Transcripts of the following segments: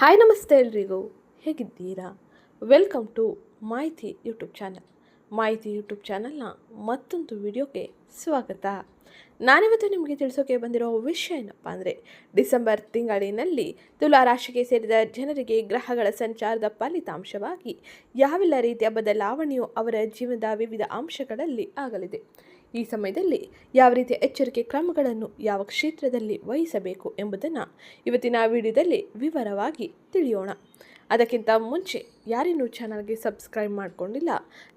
Hi ನಮಸ್ತೆ ಎಲ್ರಿಗೂ, ಹೇಗಿದ್ದೀರಾ? ವೆಲ್ಕಮ್ ಟು ಮಾಹಿತಿ ಯೂಟ್ಯೂಬ್ ಚಾನಲ್. ಮಾಹಿತಿ ಯೂಟ್ಯೂಬ್ ಚಾನಲ್ನ ಮತ್ತೊಂದು ವಿಡಿಯೋಗೆ ಸ್ವಾಗತ. ನಾನಿವತ್ತು ನಿಮಗೆ ತಿಳಿಸೋಕೆ ಬಂದಿರೋ ವಿಷಯ ಏನಪ್ಪ ಅಂದರೆ, ಡಿಸೆಂಬರ್ ತಿಂಗಳಿನಲ್ಲಿ ತುಲಾ ರಾಶಿಗೆ ಸೇರಿದ ಜನರಿಗೆ ಗ್ರಹಗಳ ಸಂಚಾರದ ಫಲಿತಾಂಶವಾಗಿ ಯಾವೆಲ್ಲ ರೀತಿಯ ಬದಲಾವಣೆಯು ಅವರ ಜೀವನದ ವಿವಿಧ ಅಂಶಗಳಲ್ಲಿ ಆಗಲಿದೆ, ಈ ಸಮಯದಲ್ಲಿ ಯಾವ ರೀತಿಯ ಎಚ್ಚರಿಕೆ ಕ್ರಮಗಳನ್ನು ಯಾವ ಕ್ಷೇತ್ರದಲ್ಲಿ ವಹಿಸಬೇಕು ಎಂಬುದನ್ನು ಇವತ್ತಿನ ವಿಡಿಯೋದಲ್ಲಿ ವಿವರವಾಗಿ ತಿಳಿಯೋಣ. ಅದಕ್ಕಿಂತ ಮುಂಚೆ ಯಾರಿನ್ನೂ ಚಾನಲ್ಗೆ ಸಬ್ಸ್ಕ್ರೈಬ್ ಮಾಡಿಕೊಂಡಿಲ್ಲ,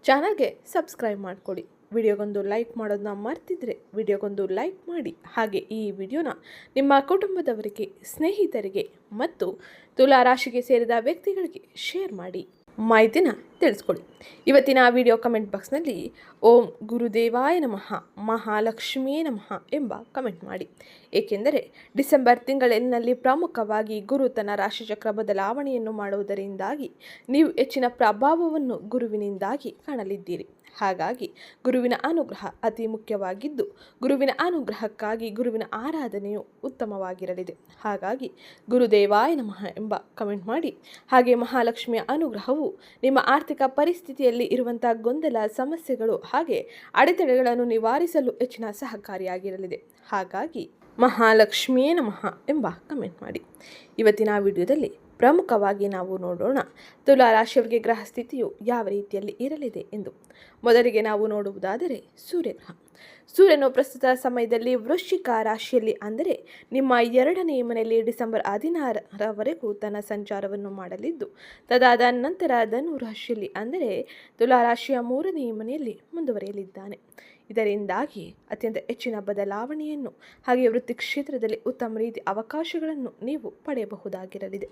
ಚಾನಲ್ಗೆ ಸಬ್ಸ್ಕ್ರೈಬ್ ಮಾಡಿಕೊಡಿ. ವಿಡಿಯೋಗೊಂದು ಲೈಕ್ ಮಾಡೋದನ್ನ ಮರ್ತಿದ್ರೆ ವಿಡಿಯೋಗೊಂದು ಲೈಕ್ ಮಾಡಿ. ಹಾಗೆ ಈ ವಿಡಿಯೋನ ನಿಮ್ಮ ಕುಟುಂಬದವರಿಗೆ, ಸ್ನೇಹಿತರಿಗೆ ಮತ್ತು ತುಲಾ ರಾಶಿಗೆ ಸೇರಿದ ವ್ಯಕ್ತಿಗಳಿಗೆ ಶೇರ್ ಮಾಡಿ ಮಾಹಿತಿನ ತಿಳಿಸ್ಕೊಳ್ಳಿ. ಇವತ್ತಿನ ವಿಡಿಯೋ ಕಮೆಂಟ್ ಬಾಕ್ಸ್ನಲ್ಲಿ ಓಂ ಗುರುದೇವಾಯ ನಮಃ, ಮಹಾಲಕ್ಷ್ಮಿಯೇ ನಮಃ ಎಂಬ ಕಮೆಂಟ್ ಮಾಡಿ. ಏಕೆಂದರೆ ಡಿಸೆಂಬರ್ ತಿಂಗಳಿನಲ್ಲಿ ಪ್ರಮುಖವಾಗಿ ಗುರು ತನ್ನ ರಾಶಿಚಕ್ರ ಬದಲಾವಣೆಯನ್ನು ಮಾಡುವುದರಿಂದಾಗಿ ನೀವು ಹೆಚ್ಚಿನ ಪ್ರಭಾವವನ್ನು ಗುರುವಿನಿಂದಾಗಿ ಕಾಣಲಿದ್ದೀರಿ. ಹಾಗಾಗಿ ಗುರುವಿನ ಅನುಗ್ರಹ ಅತಿ ಮುಖ್ಯವಾಗಿದ್ದು, ಗುರುವಿನ ಅನುಗ್ರಹಕ್ಕಾಗಿ ಗುರುವಿನ ಆರಾಧನೆಯು ಉತ್ತಮವಾಗಿರಲಿದೆ. ಹಾಗಾಗಿ ಗುರುದೇವಾಯ ನಮಃ ಎಂಬ ಕಮೆಂಟ್ ಮಾಡಿ. ಹಾಗೆ ಮಹಾಲಕ್ಷ್ಮಿಯ ಅನುಗ್ರಹವು ನಿಮ್ಮ ಆರ್ಥಿಕ ಪರಿಸ್ಥಿತಿಯಲ್ಲಿ ಇರುವಂಥ ಗೊಂದಲ, ಸಮಸ್ಯೆಗಳು ಹಾಗೆ ಅಡೆತಡೆಗಳನ್ನು ನಿವಾರಿಸಲು ಹೆಚ್ಚಿನ ಸಹಕಾರಿಯಾಗಿರಲಿದೆ. ಹಾಗಾಗಿ ಮಹಾಲಕ್ಷ್ಮಿಯೇ ನಮಃ ಎಂಬ ಕಮೆಂಟ್ ಮಾಡಿ. ಇವತ್ತಿನ ವಿಡಿಯೋದಲ್ಲಿ ಪ್ರಮುಖವಾಗಿ ನಾವು ನೋಡೋಣ ತುಲಾ ರಾಶಿಯವರಿಗೆ ಗ್ರಹ ಸ್ಥಿತಿಯು ಯಾವ ರೀತಿಯಲ್ಲಿ ಇರಲಿದೆ ಎಂದು. ಮೊದಲಿಗೆ ನಾವು ನೋಡುವುದಾದರೆ ಸೂರ್ಯಗ್ರಹ. ಸೂರ್ಯನು ಪ್ರಸ್ತುತ ಸಮಯದಲ್ಲಿ ವೃಶ್ಚಿಕ ರಾಶಿಯಲ್ಲಿ ಅಂದರೆ ನಿಮ್ಮ 2ನೇ ಮನೆಯಲ್ಲಿ ಡಿಸೆಂಬರ್ 16ರವರೆಗೂ ತನ್ನ ಸಂಚಾರವನ್ನು ಮಾಡಲಿದ್ದು, ತದಾದ ನಂತರ ಧನು ರಾಶಿಯಲ್ಲಿ ಅಂದರೆ ತುಲಾ ರಾಶಿಯ 3ನೇ ಮನೆಯಲ್ಲಿ ಮುಂದುವರಿಯಲಿದ್ದಾನೆ. ಇದರಿಂದಾಗಿ ಅತ್ಯಂತ ಹೆಚ್ಚಿನ ಬದಲಾವಣೆಯನ್ನು ಹಾಗೆ ವೃತ್ತಿ ಕ್ಷೇತ್ರದಲ್ಲಿ ಉತ್ತಮ ರೀತಿಯ ಅವಕಾಶಗಳನ್ನು ನೀವು ಪಡೆಯಬಹುದಾಗಿರಲಿದೆ.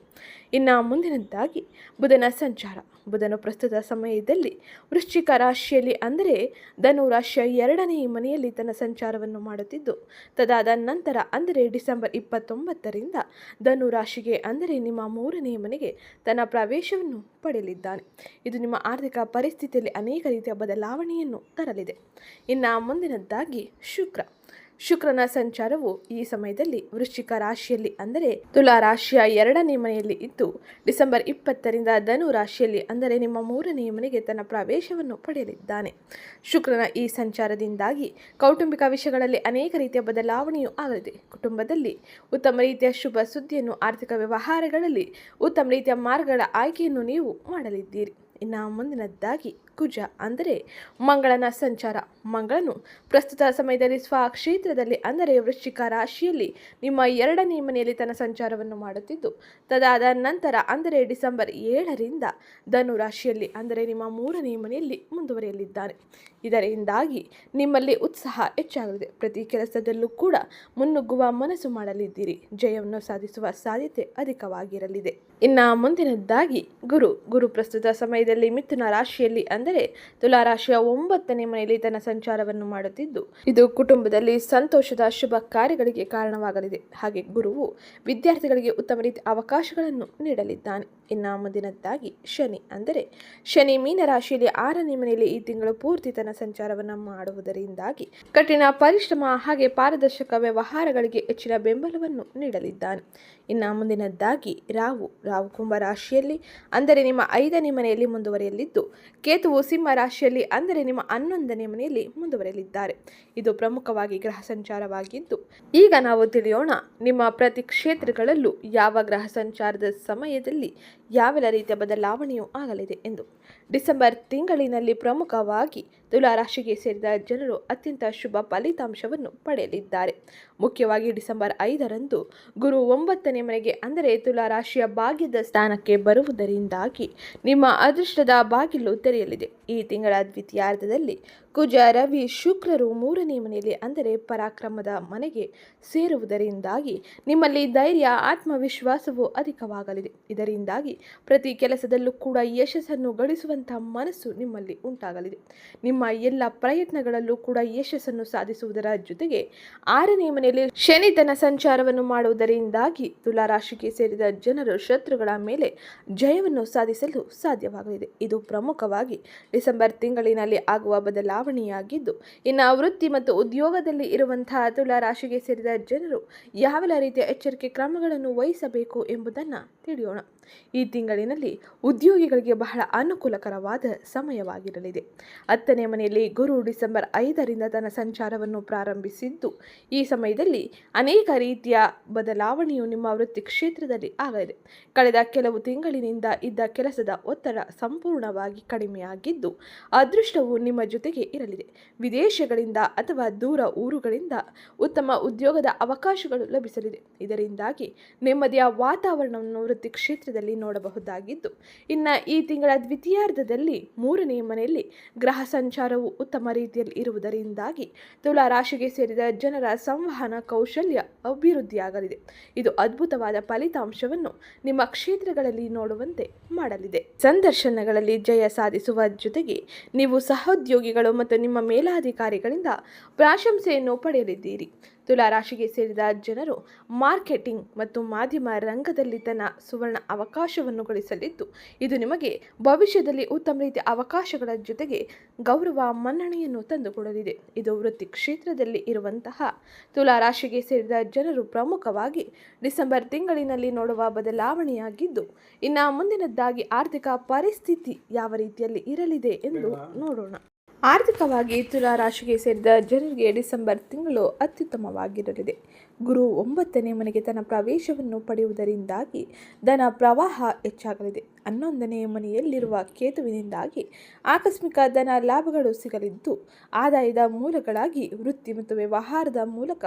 ಇನ್ನು ಮುಂದಿನದ್ದಾಗಿ ಬುಧನ ಸಂಚಾರ. ಬುಧನು ಪ್ರಸ್ತುತ ಸಮಯದಲ್ಲಿ ವೃಶ್ಚಿಕ ರಾಶಿಯಲ್ಲಿ ಅಂದರೆ ಧನು ರಾಶಿಯ 2ನೇ ಮನೆಯಲ್ಲಿ ತನ್ನ ಸಂಚಾರವನ್ನು ಮಾಡುತ್ತಿದ್ದು, ತದಾದ ನಂತರ ಅಂದರೆ ಡಿಸೆಂಬರ್ 29ರಿಂದ ಧನು ರಾಶಿಗೆ ಅಂದರೆ ನಿಮ್ಮ 3ನೇ ಮನೆಗೆ ತನ್ನ ಪ್ರವೇಶವನ್ನು ಪಡೆಯಲಿದ್ದಾನೆ. ಇದು ನಿಮ್ಮ ಆರ್ಥಿಕ ಪರಿಸ್ಥಿತಿಯಲ್ಲಿ ಅನೇಕ ರೀತಿಯ ಬದಲಾವಣೆಯನ್ನು ತರಲಿದೆ. ಇನ್ನು ಮುಂದಿನದ್ದಾಗಿ ಶುಕ್ರನ ಸಂಚಾರವು ಈ ಸಮಯದಲ್ಲಿ ವೃಶ್ಚಿಕ ರಾಶಿಯಲ್ಲಿ ಅಂದರೆ ತುಲಾ ರಾಶಿಯ 2ನೇ ಮನೆಯಲ್ಲಿ ಇದ್ದು, ಡಿಸೆಂಬರ್ 20ರಿಂದ ಧನು ರಾಶಿಯಲ್ಲಿ ಅಂದರೆ ನಿಮ್ಮ 3ನೇ ಮನೆಗೆ ತನ್ನ ಪ್ರವೇಶವನ್ನು ಪಡೆಯಲಿದ್ದಾನೆ. ಶುಕ್ರನ ಈ ಸಂಚಾರದಿಂದಾಗಿ ಕೌಟುಂಬಿಕ ವಿಷಯಗಳಲ್ಲಿ ಅನೇಕ ರೀತಿಯ ಬದಲಾವಣೆಯೂ ಆಗಲಿದೆ. ಕುಟುಂಬದಲ್ಲಿ ಉತ್ತಮ ರೀತಿಯ ಶುಭ ಸುದ್ದಿಯನ್ನು, ಆರ್ಥಿಕ ವ್ಯವಹಾರಗಳಲ್ಲಿ ಉತ್ತಮ ರೀತಿಯ ಮಾರ್ಗಗಳ ಆಯ್ಕೆಯನ್ನು ನೀವು ಮಾಡಲಿದ್ದೀರಿ. ಇನ್ನು ಮುಂದಿನದ್ದಾಗಿ ಕುಜ ಅಂದರೆ ಮಂಗಳನ ಸಂಚಾರ. ಮಂಗಳನು ಪ್ರಸ್ತುತ ಸಮಯದಲ್ಲಿ ಸ್ವಕ್ಷೇತ್ರದಲ್ಲಿ ಅಂದರೆ ವೃಶ್ಚಿಕ ರಾಶಿಯಲ್ಲಿ ನಿಮ್ಮ 2ನೇ ಮನೆಯಲ್ಲಿ ತನ್ನ ಸಂಚಾರವನ್ನು ಮಾಡುತ್ತಿದ್ದು, ತದಾದ ನಂತರ ಅಂದರೆ ಡಿಸೆಂಬರ್ 7ರಿಂದ ಧನು ರಾಶಿಯಲ್ಲಿ ಅಂದರೆ ನಿಮ್ಮ 3ನೇ ಮನೆಯಲ್ಲಿ ಮುಂದುವರಿಯಲಿದ್ದಾನೆ. ಇದರಿಂದಾಗಿ ನಿಮ್ಮಲ್ಲಿ ಉತ್ಸಾಹ ಹೆಚ್ಚಾಗಲಿದೆ. ಪ್ರತಿ ಕೆಲಸದಲ್ಲೂ ಕೂಡ ಮುನ್ನುಗ್ಗುವ ಮನಸ್ಸು ಮಾಡಲಿದ್ದೀರಿ. ಜಯವನ್ನು ಸಾಧಿಸುವ ಸಾಧ್ಯತೆ ಅಧಿಕವಾಗಿರಲಿದೆ. ಇನ್ನು ಮುಂದಿನದ್ದಾಗಿ ಗುರು ಪ್ರಸ್ತುತ ಸಮಯದಲ್ಲಿ ಮಿಥುನ ರಾಶಿಯಲ್ಲಿ ಅಂದರೆ ತುಲಾ ರಾಶಿಯ 9ನೇ ಮನೆಯಲ್ಲಿ ತನ್ನ ಸಂಚಾರವನ್ನು ಮಾಡುತ್ತಿದ್ದು, ಇದು ಕುಟುಂಬದಲ್ಲಿ ಸಂತೋಷದ ಶುಭ ಕಾರ್ಯಗಳಿಗೆ ಕಾರಣವಾಗಲಿದೆ. ಹಾಗೆ ಗುರುವು ವಿದ್ಯಾರ್ಥಿಗಳಿಗೆ ಉತ್ತಮ ರೀತಿಯ ಅವಕಾಶಗಳನ್ನು ನೀಡಲಿದ್ದಾನೆ. ಇನ್ನು ಮುಂದಿನದ್ದಾಗಿ ಶನಿ ಮೀನ ರಾಶಿಯಲ್ಲಿ 6ನೇ ಮನೆಯಲ್ಲಿ ಈ ತಿಂಗಳು ಪೂರ್ತಿ ತನ್ನ ಸಂಚಾರವನ್ನು ಮಾಡುವುದರಿಂದಾಗಿ ಕಠಿಣ ಪರಿಶ್ರಮ ಹಾಗೆ ಪಾರದರ್ಶಕ ವ್ಯವಹಾರಗಳಿಗೆ ಹೆಚ್ಚಿನ ಬೆಂಬಲವನ್ನು ನೀಡಲಿದ್ದಾನೆ. ಇನ್ನು ಮುಂದಿನದ್ದಾಗಿ ರಾಹು ಕುಂಭ ರಾಶಿಯಲ್ಲಿ ಅಂದರೆ ನಿಮ್ಮ 5ನೇ ಮನೆಯಲ್ಲಿ ಮುಂದುವರಿಯಲಿದ್ದು, ಕೇತುವು ಸಿಂಹ ರಾಶಿಯಲ್ಲಿ ಅಂದರೆ ನಿಮ್ಮ 11ನೇ ಮನೆಯಲ್ಲಿ ಮುಂದುವರಿಯಲಿದ್ದಾರೆ. ಇದು ಪ್ರಮುಖವಾಗಿ ಗ್ರಹ ಸಂಚಾರವಾಗಿದ್ದು, ಈಗ ನಾವು ತಿಳಿಯೋಣ ನಿಮ್ಮ ಪ್ರತಿ ಕ್ಷೇತ್ರಗಳಲ್ಲೂ ಯಾವ ಗ್ರಹ ಸಂಚಾರದ ಸಮಯದಲ್ಲಿ ಯಾವೆಲ್ಲ ರೀತಿಯ ಬದಲಾವಣೆಯೂ ಆಗಲಿದೆ ಎಂದು. ಡಿಸೆಂಬರ್ ತಿಂಗಳಿನಲ್ಲಿ ಪ್ರಮುಖವಾಗಿ ತುಲಾ ರಾಶಿಗೆ ಸೇರಿದ ಜನರು ಅತ್ಯಂತ ಶುಭ ಫಲಿತಾಂಶವನ್ನು ಪಡೆಯಲಿದ್ದಾರೆ. ಮುಖ್ಯವಾಗಿ ಡಿಸೆಂಬರ್ 5ರಂದು ಗುರು 9ನೇ ಮನೆಗೆ ಅಂದರೆ ತುಲಾ ರಾಶಿಯ ಭಾಗ್ಯದ ಸ್ಥಾನಕ್ಕೆ ಬರುವುದರಿಂದಾಗಿ ನಿಮ್ಮ ಅದೃಷ್ಟದ ಬಾಗಿಲು ತೆರೆಯಲಿದೆ. ಈ ತಿಂಗಳ ದ್ವಿತೀಯಾರ್ಧದಲ್ಲಿ ಕುಜ, ರವಿ, ಶುಕ್ರರು 3ನೇ ಮನೆಯಲ್ಲಿ ಅಂದರೆ ಪರಾಕ್ರಮದ ಮನೆಗೆ ಸೇರುವುದರಿಂದಾಗಿ ನಿಮ್ಮಲ್ಲಿ ಧೈರ್ಯ, ಆತ್ಮವಿಶ್ವಾಸವು ಅಧಿಕವಾಗಲಿದೆ. ಇದರಿಂದಾಗಿ ಪ್ರತಿ ಕೆಲಸದಲ್ಲೂ ಕೂಡ ಯಶಸ್ಸನ್ನು ಗಳಿಸುವಂತಹ ಮನಸ್ಸು ನಿಮ್ಮಲ್ಲಿ ಉಂಟಾಗಲಿದೆ. ನಿಮ್ಮ ನಿಮ್ಮ ಎಲ್ಲ ಪ್ರಯತ್ನಗಳಲ್ಲೂ ಕೂಡ ಯಶಸ್ಸನ್ನು ಸಾಧಿಸುವುದರ ಜೊತೆಗೆ 6ನೇ ಮನೆಯಲ್ಲಿ ಶನಿ ತನ್ನ ಸಂಚಾರವನ್ನು ಮಾಡುವುದರಿಂದಾಗಿ ತುಲಾ ರಾಶಿಗೆ ಸೇರಿದ ಜನರು ಶತ್ರುಗಳ ಮೇಲೆ ಜಯವನ್ನು ಸಾಧಿಸಲು ಸಾಧ್ಯವಾಗಲಿದೆ. ಇದು ಪ್ರಮುಖವಾಗಿ ಡಿಸೆಂಬರ್ ತಿಂಗಳಿನಲ್ಲಿ ಆಗುವ ಬದಲಾವಣೆಯಾಗಿದ್ದು, ಇನ್ನು ವೃತ್ತಿ ಮತ್ತು ಉದ್ಯೋಗದಲ್ಲಿ ಇರುವಂತಹ ತುಲಾ ರಾಶಿಗೆ ಸೇರಿದ ಜನರು ಯಾವೆಲ್ಲ ರೀತಿಯ ಎಚ್ಚರಿಕೆ ಕ್ರಮಗಳನ್ನು ವಹಿಸಬೇಕು ಎಂಬುದನ್ನು ತಿಳಿಯೋಣ. ಈ ತಿಂಗಳಿನಲ್ಲಿ ಉದ್ಯೋಗಿಗಳಿಗೆ ಬಹಳ ಅನುಕೂಲಕರವಾದ ಸಮಯವಾಗಿರಲಿದೆ. 10ನೇ ಮನೆಯಲ್ಲಿ ಗುರು ಡಿಸೆಂಬರ್ 5ರಿಂದ ತನ್ನ ಸಂಚಾರವನ್ನು ಪ್ರಾರಂಭಿಸಿದ್ದು, ಈ ಸಮಯದಲ್ಲಿ ಅನೇಕ ರೀತಿಯ ಬದಲಾವಣೆಯು ನಿಮ್ಮ ವೃತ್ತಿ ಕ್ಷೇತ್ರದಲ್ಲಿ ಆಗಲಿದೆ. ಕಳೆದ ಕೆಲವು ತಿಂಗಳಿನಿಂದ ಇದ್ದ ಕೆಲಸದ ಒತ್ತಡ ಸಂಪೂರ್ಣವಾಗಿ ಕಡಿಮೆಯಾಗಿದ್ದು, ಅದೃಷ್ಟವು ನಿಮ್ಮ ಜೊತೆಗೆ ಇರಲಿದೆ. ವಿದೇಶಗಳಿಂದ ಅಥವಾ ದೂರ ಊರುಗಳಿಂದ ಉತ್ತಮ ಉದ್ಯೋಗದ ಅವಕಾಶಗಳು ಲಭಿಸಲಿದೆ. ಇದರಿಂದಾಗಿ ನೆಮ್ಮದಿಯ ವಾತಾವರಣವನ್ನು ವೃತ್ತಿ ಕ್ಷೇತ್ರದಲ್ಲಿ ನೋಡಬಹುದಾಗಿದ್ದು, ಇನ್ನು ಈ ತಿಂಗಳ ದ್ವಿತೀಯಾರ್ಧದಲ್ಲಿ 3ನೇ ಮನೆಯಲ್ಲಿ ಗ್ರಹ ಸಂಚಾರವು ಉತ್ತಮ ರೀತಿಯಲ್ಲಿ ಇರುವುದರಿಂದಾಗಿ ತುಲಾ ರಾಶಿಗೆ ಸೇರಿದ ಜನರ ಸಂವಹನ ಕೌಶಲ್ಯ ಅಭಿವೃದ್ಧಿಯಾಗಲಿದೆ. ಇದು ಅದ್ಭುತವಾದ ಫಲಿತಾಂಶವನ್ನು ನಿಮ್ಮ ಕ್ಷೇತ್ರಗಳಲ್ಲಿ ನೋಡುವಂತೆ ಮಾಡಲಿದೆ. ಸಂದರ್ಶನಗಳಲ್ಲಿ ಜಯ ಸಾಧಿಸುವ ಜೊತೆಗೆ ನೀವು ಸಹೋದ್ಯೋಗಿಗಳು ಮತ್ತು ನಿಮ್ಮ ಮೇಲಾಧಿಕಾರಿಗಳಿಂದ ಪ್ರಶಂಸೆಯನ್ನು ಪಡೆಯಲಿದ್ದೀರಿ. ತುಲಾ ರಾಶಿಗೆ ಸೇರಿದ ಜನರು ಮಾರ್ಕೆಟಿಂಗ್ ಮತ್ತು ಮಾಧ್ಯಮ ರಂಗದಲ್ಲಿ ತನ್ನ ಸುವರ್ಣ ಅವಕಾಶವನ್ನು ಗಳಿಸಲಿದ್ದು, ಇದು ನಿಮಗೆ ಭವಿಷ್ಯದಲ್ಲಿ ಉತ್ತಮ ರೀತಿಯ ಅವಕಾಶಗಳ ಜೊತೆಗೆ ಗೌರವ ಮನ್ನಣೆಯನ್ನು ತಂದುಕೊಡಲಿದೆ. ಇದು ವೃತ್ತಿ ಕ್ಷೇತ್ರದಲ್ಲಿ ಇರುವಂತಹ ತುಲಾ ರಾಶಿಗೆ ಸೇರಿದ ಜನರು ಪ್ರಮುಖವಾಗಿ ಡಿಸೆಂಬರ್ ತಿಂಗಳಿನಲ್ಲಿ ನೋಡುವ ಬದಲಾವಣೆಯಾಗಿದ್ದು, ಇನ್ನು ಮುಂದಿನದ್ದಾಗಿ ಆರ್ಥಿಕ ಪರಿಸ್ಥಿತಿ ಯಾವ ರೀತಿಯಲ್ಲಿ ಇರಲಿದೆ ಎಂದು ನೋಡೋಣ. ಆರ್ಥಿಕವಾಗಿ ತುಲಾ ರಾಶಿಗೆ ಸೇರಿದ ಜನರಿಗೆ ಡಿಸೆಂಬರ್ ತಿಂಗಳು ಅತ್ಯುತ್ತಮವಾಗಿರಲಿದೆ. ಗುರು 9ನೇ ಮನೆಗೆ ತನ್ನ ಪ್ರವೇಶವನ್ನು ಪಡೆಯುವುದರಿಂದಾಗಿ ಧನ ಪ್ರವಾಹ ಹೆಚ್ಚಾಗಲಿದೆ. 11ನೇ ಮನೆಯಲ್ಲಿರುವ ಕೇತುವಿನಿಂದಾಗಿ ಆಕಸ್ಮಿಕ ಧನ ಲಾಭಗಳು ಸಿಗಲಿದ್ದು, ಆದಾಯದ ಮೂಲಗಳಾಗಿ ವೃತ್ತಿ ಮತ್ತು ವ್ಯವಹಾರದ ಮೂಲಕ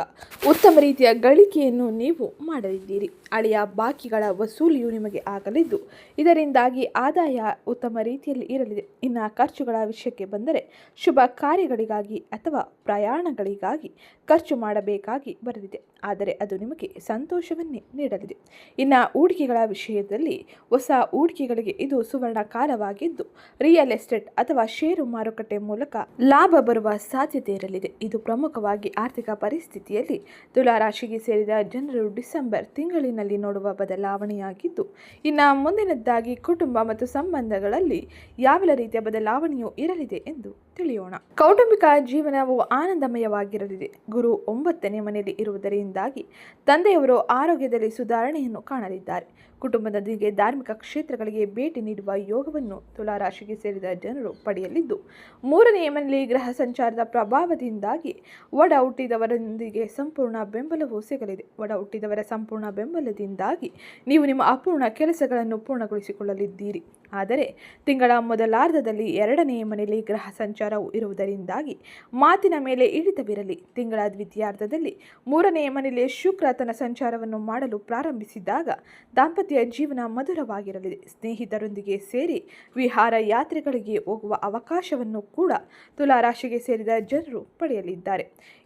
ಉತ್ತಮ ರೀತಿಯ ಗಳಿಕೆಯನ್ನು ನೀವು ಮಾಡಲಿದ್ದೀರಿ. ಹಳೆಯ ಬಾಕಿಗಳ ವಸೂಲಿಯು ನಿಮಗೆ ಆಗಲಿದ್ದು, ಇದರಿಂದಾಗಿ ಆದಾಯ ಉತ್ತಮ ರೀತಿಯಲ್ಲಿ ಇರಲಿದೆ. ಇನ್ನು ಖರ್ಚುಗಳ ವಿಷಯಕ್ಕೆ ಬಂದರೆ, ಶುಭ ಕಾರ್ಯಗಳಿಗಾಗಿ ಅಥವಾ ಪ್ರಯಾಣಗಳಿಗಾಗಿ ಖರ್ಚು ಮಾಡಬೇಕಾಗಿ ಬರಲಿದೆ, ಆದರೆ ಅದು ನಿಮಗೆ ಸಂತೋಷವನ್ನೇ ನೀಡಲಿದೆ. ಇನ್ನು ಹೂಡಿಕೆಗಳ ವಿಷಯದಲ್ಲಿ ಹೊಸ ಹೂಡಿಕೆಗಳಿಗೆ ಇದು ಸುವರ್ಣ ಕಾಲವಾಗಿದ್ದು, ರಿಯಲ್ ಎಸ್ಟೇಟ್ ಅಥವಾ ಷೇರು ಮಾರುಕಟ್ಟೆ ಮೂಲಕ ಲಾಭ ಬರುವ ಸಾಧ್ಯತೆ ಇರಲಿದೆ. ಇದು ಪ್ರಮುಖವಾಗಿ ಆರ್ಥಿಕ ಪರಿಸ್ಥಿತಿಯಲ್ಲಿ ತುಲಾ ರಾಶಿಗೆ ಸೇರಿದ ಜನರು ಡಿಸೆಂಬರ್ ತಿಂಗಳಿನಲ್ಲಿ ನೋಡುವ ಬದಲಾವಣೆಯಾಗಿದ್ದು, ಇನ್ನು ಮುಂದಿನದ್ದಾಗಿ ಕುಟುಂಬ ಮತ್ತು ಸಂಬಂಧಗಳಲ್ಲಿ ಯಾವೆಲ್ಲ ರೀತಿಯ ಬದಲಾವಣೆಯೂ ಇರಲಿದೆ ಎಂದು ತಿಳಿಯೋಣ. ಕೌಟುಂಬಿಕ ಜೀವನವು ಆನಂದಮಯವಾಗಿರಲಿದೆ. ಗುರು 9ನೇ ಮನೆಯಲ್ಲಿ ಇರುವುದರಿಂದಾಗಿ ತಂದೆಯವರು ಆರೋಗ್ಯದಲ್ಲಿ ಸುಧಾರಣೆಯನ್ನು ಕಾಣಲಿದ್ದಾರೆ. ಕುಟುಂಬದೊಂದಿಗೆ ಧಾರ್ಮಿಕ ಕ್ಷೇತ್ರಗಳಿಗೆ ಭೇಟಿ ನೀಡುವ ಯೋಗವನ್ನು ತುಲಾ ರಾಶಿಗೆ ಸೇರಿದ ಜನರು ಪಡೆಯಲಿದ್ದು, 3ನೇ ಮನೆಯಲ್ಲಿ ಗ್ರಹ ಸಂಚಾರದ ಪ್ರಭಾವದಿಂದಾಗಿ ಒಡ ಹುಟ್ಟಿದವರೊಂದಿಗೆ ಸಂಪೂರ್ಣ ಬೆಂಬಲವೂ ಸಿಗಲಿದೆ. ಒಡ ಹುಟ್ಟಿದವರ ಸಂಪೂರ್ಣ ಬೆಂಬಲದಿಂದಾಗಿ ನೀವು ನಿಮ್ಮ ಅಪೂರ್ಣ ಕೆಲಸಗಳನ್ನು ಪೂರ್ಣಗೊಳಿಸಿಕೊಳ್ಳಲಿದ್ದೀರಿ. ಆದರೆ ತಿಂಗಳ ಮೊದಲಾರ್ಧದಲ್ಲಿ 2ನೇ ಮನೆಯಲ್ಲಿ ಗ್ರಹ ಸಂಚಾರವು ಇರುವುದರಿಂದಾಗಿ ಮಾತಿನ ಮೇಲೆ ಹಿಡಿತವಿರಲಿ. ತಿಂಗಳ ದ್ವಿತೀಯಾರ್ಧದಲ್ಲಿ 3ನೇ ಮನೆಯಲ್ಲಿ ಶುಕ್ರ ತನ್ನ ಸಂಚಾರವನ್ನು ಮಾಡಲು ಪ್ರಾರಂಭಿಸಿದಾಗ ದಾಂಪತ್ಯ ಜೀವನ ಮಧುರವಾಗಿರಲಿದೆ. ಸ್ನೇಹಿತರೊಂದಿಗೆ ಸೇರಿ ವಿಹಾರ ಯಾತ್ರೆಗಳಿಗೆ ಹೋಗುವ ಅವಕಾಶವನ್ನು ಕೂಡ ತುಲಾ ರಾಶಿಗೆ ಸೇರಿದ ಜನರು ಪಡೆಯಲಿದ್ದಾರೆ.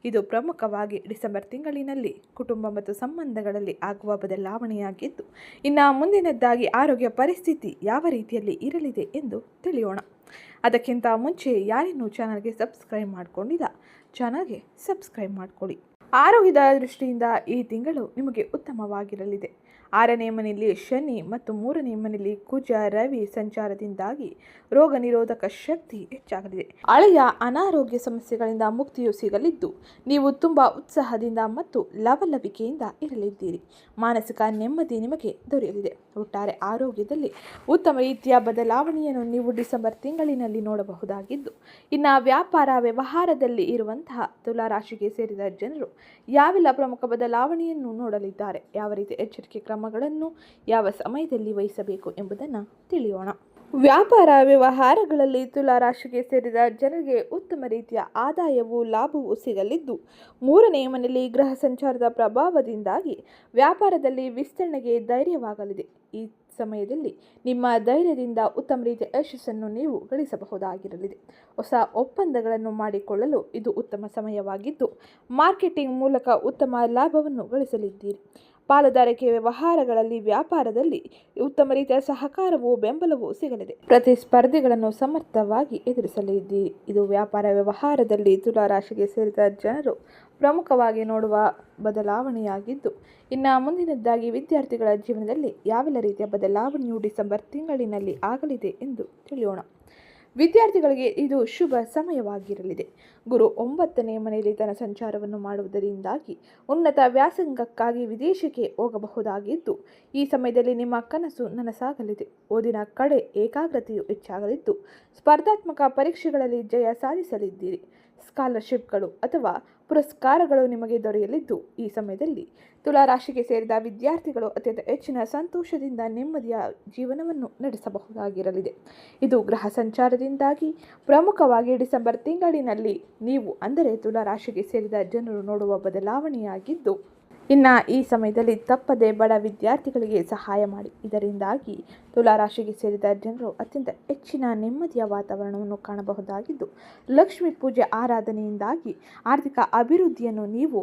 ಇದು ಪ್ರಮುಖವಾಗಿ ಡಿಸೆಂಬರ್ ತಿಂಗಳಿನಲ್ಲಿ ಕುಟುಂಬ ಮತ್ತು ಸಂಬಂಧಗಳಲ್ಲಿ ಆಗುವ ಬದಲಾವಣೆಯಾಗಿದ್ದು, ಇನ್ನು ಮುಂದಿನದ್ದಾಗಿ ಆರೋಗ್ಯ ಪರಿಸ್ಥಿತಿ ಯಾವ ರೀತಿಯಲ್ಲಿ ಇರಲಿದೆ ಎಂದು ತಿಳಿಯೋಣ. ಅದಕ್ಕಿಂತ ಮುಂಚೆ ಯಾರಿನ್ನೂ ಚಾನಲ್ಗೆ ಸಬ್ಸ್ಕ್ರೈಬ್ ಮಾಡಿಕೊಂಡಿಲ್ಲ, ಚಾನಲ್ಗೆ ಸಬ್ಸ್ಕ್ರೈಬ್ ಮಾಡಿಕೊಳ್ಳಿ. ಆರೋಗ್ಯದ ದೃಷ್ಟಿಯಿಂದ ಈ ತಿಂಗಳು ನಿಮಗೆ ಉತ್ತಮವಾಗಿರಲಿದೆ. 6ನೇ ಮನೆಯಲ್ಲಿ ಶನಿ ಮತ್ತು 3ನೇ ಮನೆಯಲ್ಲಿ ಕುಜ ರವಿ ಸಂಚಾರದಿಂದಾಗಿ ರೋಗ ನಿರೋಧಕ ಶಕ್ತಿ ಹೆಚ್ಚಾಗಲಿದೆ. ಹಳೆಯ ಅನಾರೋಗ್ಯ ಸಮಸ್ಯೆಗಳಿಂದ ಮುಕ್ತಿಯು ಸಿಗಲಿದ್ದು, ನೀವು ತುಂಬ ಉತ್ಸಾಹದಿಂದ ಮತ್ತು ಲವಲವಿಕೆಯಿಂದ ಇರಲಿದ್ದೀರಿ. ಮಾನಸಿಕ ನೆಮ್ಮದಿ ನಿಮಗೆ ದೊರೆಯಲಿದೆ. ಒಟ್ಟಾರೆ ಆರೋಗ್ಯದಲ್ಲಿ ಉತ್ತಮ ರೀತಿಯ ಬದಲಾವಣೆಯನ್ನು ನೀವು ಡಿಸೆಂಬರ್ ತಿಂಗಳಿನಲ್ಲಿ ನೋಡಬಹುದಾಗಿದ್ದು, ಇನ್ನು ವ್ಯಾಪಾರ ವ್ಯವಹಾರದಲ್ಲಿ ಇರುವಂತಹ ತುಲಾ ರಾಶಿಗೆ ಸೇರಿದ ಜನರು ಯಾವೆಲ್ಲ ಪ್ರಮುಖ ಬದಲಾವಣೆಯನ್ನು ನೋಡಲಿದ್ದಾರೆ, ಯಾವ ರೀತಿ ಎಚ್ಚರಿಕೆ ಕ್ರಮಗಳನ್ನು ಯಾವ ಸಮಯದಲ್ಲಿ ವಹಿಸಬೇಕು ಎಂಬುದನ್ನು ತಿಳಿಯೋಣ. ವ್ಯಾಪಾರ ವ್ಯವಹಾರಗಳಲ್ಲಿ ತುಲಾ ರಾಶಿಗೆ ಸೇರಿದ ಜನರಿಗೆ ಉತ್ತಮ ರೀತಿಯ ಆದಾಯವು ಲಾಭವೂ ಸಿಗಲಿದ್ದು, 3ನೇ ಮನೆಯಲ್ಲಿ ಗ್ರಹ ಸಂಚಾರದ ಪ್ರಭಾವದಿಂದಾಗಿ ವ್ಯಾಪಾರದಲ್ಲಿ ವಿಸ್ತರಣೆಗೆ ಧೈರ್ಯವಾಗಲಿದೆ. ಈ ಸಮಯದಲ್ಲಿ ನಿಮ್ಮ ಧೈರ್ಯದಿಂದ ಉತ್ತಮ ರೀತಿಯ ಯಶಸ್ಸನ್ನು ನೀವು ಗಳಿಸಬಹುದಾಗಿರಲಿದೆ. ಹೊಸ ಒಪ್ಪಂದಗಳನ್ನು ಮಾಡಿಕೊಳ್ಳಲು ಇದು ಉತ್ತಮ ಸಮಯವಾಗಿದ್ದು, ಮಾರ್ಕೆಟಿಂಗ್ ಮೂಲಕ ಉತ್ತಮ ಲಾಭವನ್ನು ಗಳಿಸಲಿದ್ದೀರಿ. ಪಾಲುದಾರಿಕೆ ವ್ಯವಹಾರಗಳಲ್ಲಿ, ವ್ಯಾಪಾರದಲ್ಲಿ ಉತ್ತಮ ರೀತಿಯ ಸಹಕಾರವೂ ಬೆಂಬಲವೂ ಸಿಗಲಿದೆ. ಪ್ರತಿಸ್ಪರ್ಧಿಗಳನ್ನು ಸಮರ್ಥವಾಗಿ ಎದುರಿಸಲಿದ್ದೀರಿ. ಇದು ವ್ಯಾಪಾರ ವ್ಯವಹಾರದಲ್ಲಿ ತುಲಾ ರಾಶಿಗೆ ಸೇರಿದ ಜನರು ಪ್ರಮುಖವಾಗಿ ನೋಡುವ ಬದಲಾವಣೆಯಾಗಿದ್ದು, ಇನ್ನು ಮುಂದಿನದ್ದಾಗಿ ವಿದ್ಯಾರ್ಥಿಗಳ ಜೀವನದಲ್ಲಿ ಯಾವೆಲ್ಲ ರೀತಿಯ ಬದಲಾವಣೆಯು ಡಿಸೆಂಬರ್ ತಿಂಗಳಿನಲ್ಲಿ ಆಗಲಿದೆ ಎಂದು ತಿಳಿಯೋಣ. ವಿದ್ಯಾರ್ಥಿಗಳಿಗೆ ಇದು ಶುಭ ಸಮಯವಾಗಿರಲಿದೆ. ಗುರು 9ನೇ ಮನೆಯಲ್ಲಿ ತನ್ನ ಸಂಚಾರವನ್ನು ಮಾಡುವುದರಿಂದಾಗಿ ಉನ್ನತ ವ್ಯಾಸಂಗಕ್ಕಾಗಿ ವಿದೇಶಕ್ಕೆ ಹೋಗಬಹುದಾಗಿದ್ದು, ಈ ಸಮಯದಲ್ಲಿ ನಿಮ್ಮ ಕನಸು ನನಸಾಗಲಿದೆ. ಓದಿನ ಕಡೆ ಏಕಾಗ್ರತೆಯು ಹೆಚ್ಚಾಗಲಿದ್ದು, ಸ್ಪರ್ಧಾತ್ಮಕ ಪರೀಕ್ಷೆಗಳಲ್ಲಿ ಜಯ ಸಾಧಿಸಲಿದ್ದೀರಿ. ಸ್ಕಾಲರ್ಶಿಪ್ಗಳು ಅಥವಾ ಪುರಸ್ಕಾರಗಳು ನಿಮಗೆ ದೊರೆಯಲಿದ್ದು, ಈ ಸಮಯದಲ್ಲಿ ತುಲಾ ರಾಶಿಗೆ ಸೇರಿದ ವಿದ್ಯಾರ್ಥಿಗಳು ಅತ್ಯಂತ ಹೆಚ್ಚಿನ ಸಂತೋಷದಿಂದ ನೆಮ್ಮದಿಯ ಜೀವನವನ್ನು ನಡೆಸಬಹುದಾಗಿರಲಿದೆ. ಇದು ಗ್ರಹ ಸಂಚಾರದಿಂದಾಗಿ ಪ್ರಮುಖವಾಗಿ ಡಿಸೆಂಬರ್ ತಿಂಗಳಿನಲ್ಲಿ ನೀವು ಅಂದರೆ ತುಲಾ ರಾಶಿಗೆ ಸೇರಿದ ಜನರು ನೋಡುವ ಬದಲಾವಣೆಯಾಗಿದ್ದು, ಇನ್ನು ಈ ಸಮಯದಲ್ಲಿ ತಪ್ಪದೆ ಬಡ ವಿದ್ಯಾರ್ಥಿಗಳಿಗೆ ಸಹಾಯ ಮಾಡಿ. ಇದರಿಂದಾಗಿ ತುಲಾ ರಾಶಿಗೆ ಸೇರಿದ ಜನರು ಅತ್ಯಂತ ಹೆಚ್ಚಿನ ನೆಮ್ಮದಿಯ ವಾತಾವರಣವನ್ನು ಕಾಣಬಹುದಾಗಿದ್ದು, ಲಕ್ಷ್ಮೀ ಪೂಜೆ ಆರಾಧನೆಯಿಂದಾಗಿ ಆರ್ಥಿಕ ಅಭಿವೃದ್ಧಿಯನ್ನು ನೀವು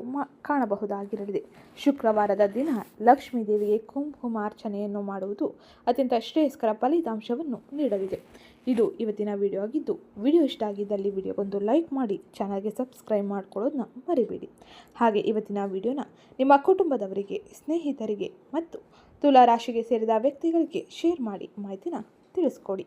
ಕಾಣಬಹುದಾಗಿರಲಿದೆ. ಶುಕ್ರವಾರದ ದಿನ ಲಕ್ಷ್ಮೀ ದೇವಿಗೆ ಕುಂಕುಮಾರ್ಚನೆಯನ್ನು ಮಾಡುವುದು ಅತ್ಯಂತ ಶ್ರೇಯಸ್ಕರ ಫಲಿತಾಂಶವನ್ನು ನೀಡಲಿದೆ. ಇದು ಇವತ್ತಿನ ವಿಡಿಯೋ ಆಗಿದ್ದು, ವಿಡಿಯೋ ಇಷ್ಟ ಆಗಿದ್ದಲ್ಲಿ ವಿಡಿಯೋಗೊಂದು ಲೈಕ್ ಮಾಡಿ, ಚಾನಲ್ಗೆ ಸಬ್ಸ್ಕ್ರೈಬ್ ಮಾಡ್ಕೊಳ್ಳೋದನ್ನ ಮರಿಬೇಡಿ. ಹಾಗೆ ಇವತ್ತಿನ ವಿಡಿಯೋನ ನಿಮ್ಮ ಕುಟುಂಬದವರಿಗೆ, ಸ್ನೇಹಿತರಿಗೆ ಮತ್ತು ತುಲಾ ರಾಶಿಗೆ ಸೇರಿದ ವ್ಯಕ್ತಿಗಳಿಗೆ ಶೇರ್ ಮಾಡಿ ಮಾಹಿತಿನ ತಿಳಿಸ್ಕೊಡಿ.